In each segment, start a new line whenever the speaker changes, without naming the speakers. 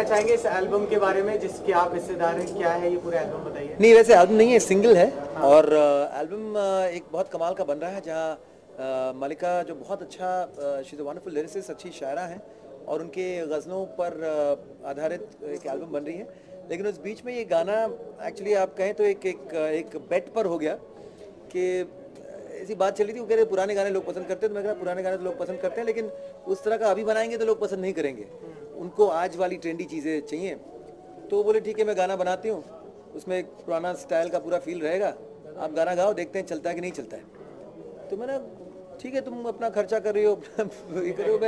चाहेंगे इस एल्बम के बारे में जिसके आप हिस्सेदार हैं? क्या है ये पूरा एल्बम, बताइए।
नहीं, वैसे एल्बम नहीं है, सिंगल है। और एल्बम एक बहुत कमाल का बन रहा है, जहाँ मलिका जो बहुत अच्छा, she is a wonderful lyricist, अच्छी शायरा हैं और उनके गज़लों पर आधारित एक एल्बम बन रही है। लेकिन उस बीच में ये गाना एक्चुअली आप कहें तो एक बेट पर हो गया कि ऐसी बात चली थी, वो कह रहे पुराने गाने लोग पसंद करते हैं, तो मैं कह रहा पुराने गाने तो लोग पसंद करते हैं, लेकिन उस तरह का अभी बनाएंगे तो लोग पसंद नहीं करेंगे, उनको आज वाली ट्रेंडी चीज़ें चाहिए। तो बोले ठीक है, मैं गाना बनाती हूँ, उसमें एक पुराना स्टाइल का पूरा फील रहेगा, आप गाना गाओ, देखते हैं चलता है कि नहीं चलता है। तो मैंने ठीक है, तुम अपना खर्चा कर रही हो ये कर रही हो,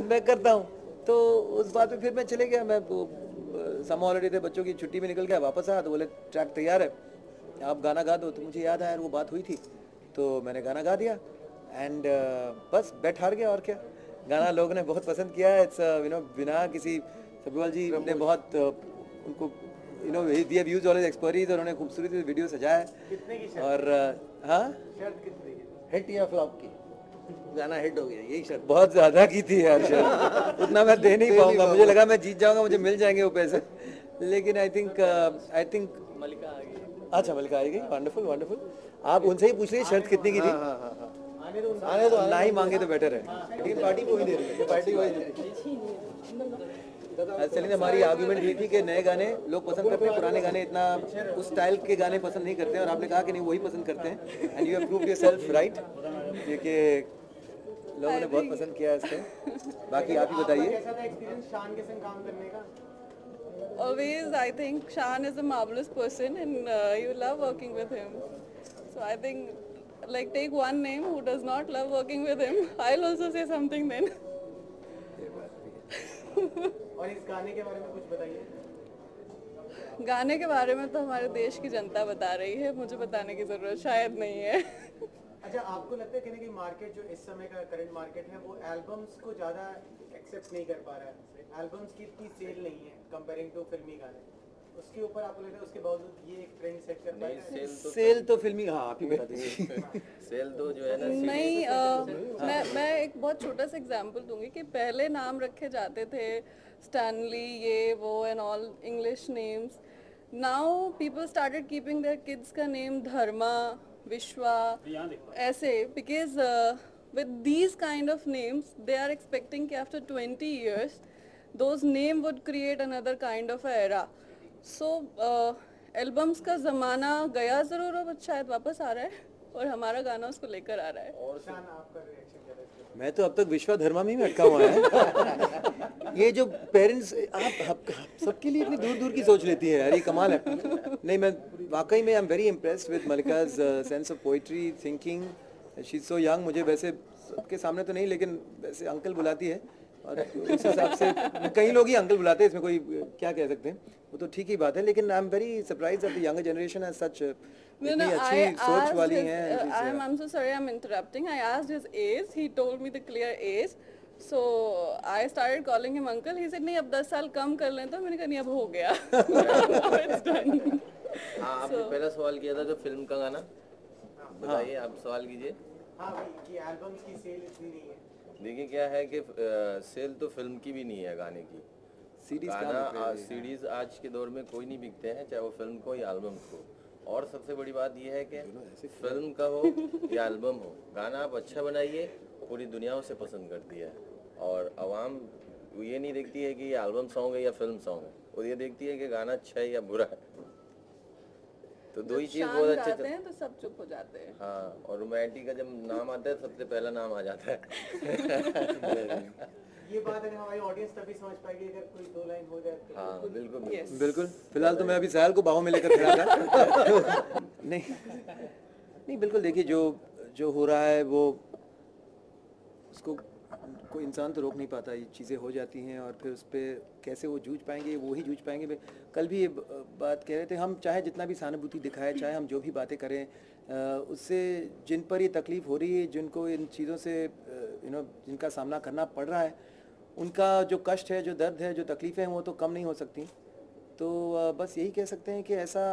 मैं करता हूँ। तो उस बात पे फिर मैं चले गया, मैं समर हॉलिडे थे, बच्चों की छुट्टी में निकल गया, वापस आया तो बोले ट्रैक तैयार है, आप गाना गा दो। तो मुझे याद आया वो बात हुई थी, तो मैंने गाना गा दिया एंड बस बेट हार गया। और क्या, गाना लोगों ने बहुत पसंद किया है। इट्स बिना किसी, सब्बीवाल जी ने बहुत उनको we have used all his expertise, और उन्होंने खूबसूरती से वीडियो सजाया है।
कितने की शर्त?
और हाँ,
शर्त कितने की?
हिट या फ्लॉप की? गाना हिट हो गया, यही शर्त।
बहुत ज़्यादा की थी यार शर्त, उतना मैं दे नहीं पाऊंगा। मुझे लगा मैं जीत जाऊंगा, मुझे मिल जाएंगे वो पैसे, लेकिन आई थिंक
मलिका आ गई।
अच्छा, मलिका आ गई। Wonderful wonderful. आप उनसे ही पूछ लीजिए शर्त कितने की थी।
आने दो
ना ही मांगे तो बेटर है, लेकिन पार्टी को ही दे रही है,
पार्टी वही दे रही है।
एक्चुअली हमारी आर्गुमेंट ये थी कि नए गाने लोग पसंद करते हैं, पुराने गाने इतना उस स्टाइल के गाने पसंद नहीं करते हैं, और आपने कहा कि नहीं वही पसंद करते हैं, and you have proved yourself right, क्योंकि लोगों ने बहुत पसंद किया इसको। बाकी आप ही बताइए।
कैसा था एक्सपीरियंस शान के संग काम करने का?
Always, I think Shan is a marvelous person and you love working with him. So I think, like, take one name who does not love working with him. I'll also say something then.
और इस गाने के बारे में कुछ बताइए।
गाने के बारे में तो हमारे देश की जनता बता रही है, मुझे बताने की जरूरत शायद नहीं है।
अच्छा, आपको लगता है कि नहीं मार्केट जो इस समय का करंट मार्केट है वो एल्बम्स को ज़्यादा एक्सेप्ट नहीं कर पा रहा है? एल्बम्स की इतनी सेल नहीं है कंपेयरिंग टू फिल्मी गाने, उसके ऊपर आपको लगता है उसके बावजूद ये एक ट्रेंड सेट कर पाएगा?
सेल तो फिल्मी, हाँ आप ही बता दीजिए।
सेल तो जो है ना,
नहीं, मैं एक बहुत छोटा सा एग्जांपल दूंगी कि पहले नाम रखे जाते थे स्टैनली, ये वो and all English names. Now people started keeping their kids का नेम धर्मा, विश्वा, ऐसे, because with these kind of names they are expecting कि after 20 years those name would create another kind of a era. So albums का ज़माना गया ज़रूर, अब शायद वापस आ रहा है और हमारा गाना उसको लेकर आ रहा है।
और शान, आपका रिएक्शन क्या है?
मैं तो अब तक विश्वधर्मा में ही अटका हुआ है। ये जो पेरेंट्स आप सबके लिए इतनी दूर दूर की सोच लेती है यार, ये कमाल है। नहीं, मैं वाकई में I am very impressed with Mallika's sense of poetry, thinking. She is so young, मुझे वैसे सबके सामने तो नहीं, लेकिन वैसे अंकल बुलाती है, और उस हिसाब से कई लोग ही अंकल बुलाते हैं, इसमें कोई क्या कह सकते हैं, वो तो ठीक ही बात है। लेकिन आई am very surprised that the younger generation has such इतनी अच्छी सोच वाली हैं।
I'm so sorry, I'm interrupting. I asked his age. He told me the clear age. So I started calling him uncle. He said नहीं, अब 10 साल कम कर लें, तो मैंने कहा नहीं, अब हो गया। It's done.
हाँ, आपने पहला सवाल किया था जो फिल्म का गाना, बताइए आप सवाल कीजिए।
हाँ भाई, कि एल्बम्स की सेल इतनी नहीं है।
देखिए क्या है कि सेल तो फिल्म की भी नहीं है, गाने की। सीडीज आज के दौर में कोई नहीं बिकते हैं, चाहे वो फिल्म को या एल्बम्स को। और सबसे बड़ी बात यह है कि फिल्म का हो या एल्बम हो, गाना आप अच्छा बनाइए, पूरी दुनिया उसे पसंद करती है। और आवाम ये नहीं देखती है कि ये एल्बम सॉन्ग है या फिल्म सॉन्ग है, वो ये देखती है कि गाना अच्छा है या बुरा है। तो दो ही चीज बहुत अच्छे
हैं तो सब चुप हो जाते हैं।
हाँ, और रोमांटिक का जब नाम आता है सबसे पहला नाम आ जाता है।
ये बात अगर हमारी ऑडियंस तभी समझ पाएगी अगर कोई दो लाइन हो जाए तो।
हाँ बिल्कुल
बिल्कुल। फिलहाल तो मैं अभी साहिल को बाहों में लेकर खड़ा था। नहीं बिल्कुल, देखिए जो हो रहा है वो उसको कोई इंसान तो रोक नहीं पाता, ये चीज़ें हो जाती हैं, और फिर उस पर कैसे वो जूझ पाएंगे, वो ही जूझ पाएंगे। कल भी ये बात कह रहे थे, हम चाहे जितना भी सहानुभूति दिखाएं, चाहे हम जो भी बातें करें, उससे जिन पर ये तकलीफ़ हो रही है, जिनको इन चीज़ों से जिनका सामना करना पड़ रहा है, उनका जो कष्ट है, जो दर्द है, जो तकलीफ़ें हैं, वो तो कम नहीं हो सकती। तो बस यही कह सकते हैं कि ऐसा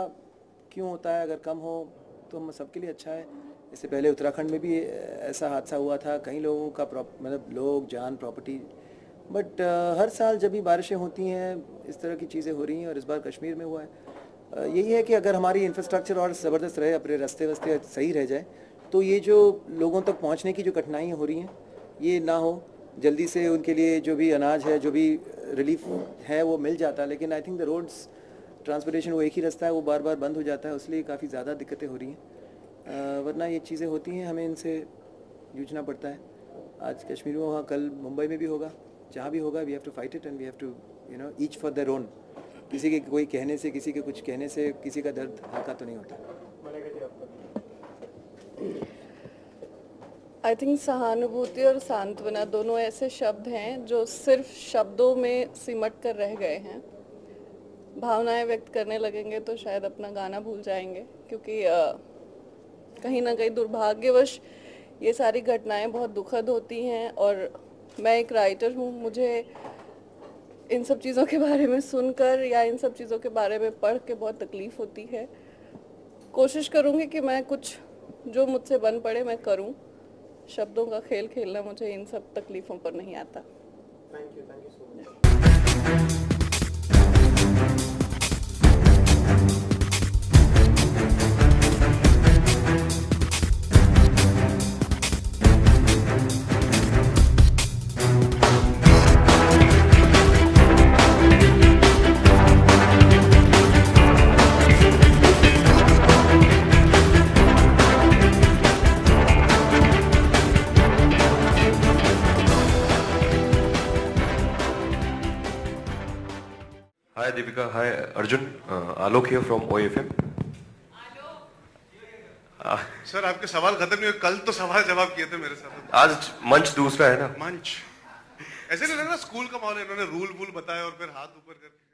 क्यों होता है, अगर कम हो तो हम सबके लिए अच्छा है। इससे पहले उत्तराखंड में भी ऐसा हादसा हुआ था, कई लोगों का मतलब लोग, जान, प्रॉपर्टी बट हर साल जब भी बारिशें होती हैं इस तरह की चीज़ें हो रही हैं, और इस बार कश्मीर में हुआ है। यही है कि अगर हमारी इंफ्रास्ट्रक्चर और ज़बरदस्त रहे, अपने रास्ते वस्ते सही रह जाए, तो ये जो लोगों तक पहुंचने की जो कठिनाइयाँ हो रही हैं ये ना हो, जल्दी से उनके लिए जो भी अनाज है, जो भी रिलीफ है वो मिल जाता है। लेकिन I think the roads transportation वो एक ही रास्ता है, वो बार बार बंद हो जाता है, इसलिए काफ़ी ज़्यादा दिक्कतें हो रही हैं। वरना ये चीज़ें होती हैं, हमें इनसे जूझना पड़ता है। आज कश्मीर में हुआ, कल मुंबई में भी होगा, जहाँ भी होगा we have to fight it and we have to each for their own. किसी के कोई कहने से, किसी के कुछ कहने से किसी का दर्द हल्का तो नहीं होता।
आई थिंक सहानुभूति और सांत्वना दोनों ऐसे शब्द हैं जो सिर्फ शब्दों में सिमट कर रह गए हैं। भावनाएं व्यक्त करने लगेंगे तो शायद अपना गाना भूल जाएंगे, क्योंकि कहीं ना कहीं दुर्भाग्यवश ये सारी घटनाएं बहुत दुखद होती हैं। और मैं एक राइटर हूँ, मुझे इन सब चीज़ों के बारे में सुनकर या इन सब चीज़ों के बारे में पढ़ के बहुत तकलीफ़ होती है। कोशिश करूँगी कि मैं कुछ जो मुझसे बन पड़े मैं करूँ। शब्दों का खेल खेलना मुझे इन सब तकलीफ़ों पर नहीं आता।
Thank you so much.
Hi Deepika, hi Arjun, Alok here from OFM.
Sir आपके सवाल खत्म नहीं हुए, कल तो सवाल जवाब किए थे मेरे साथ।
आज मंच दूसरा है ना।
मंच ऐसे नहीं लग रहा स्कूल का माहौल है, इन्होंने रूल वूल बताया और फिर हाथ ऊपर करके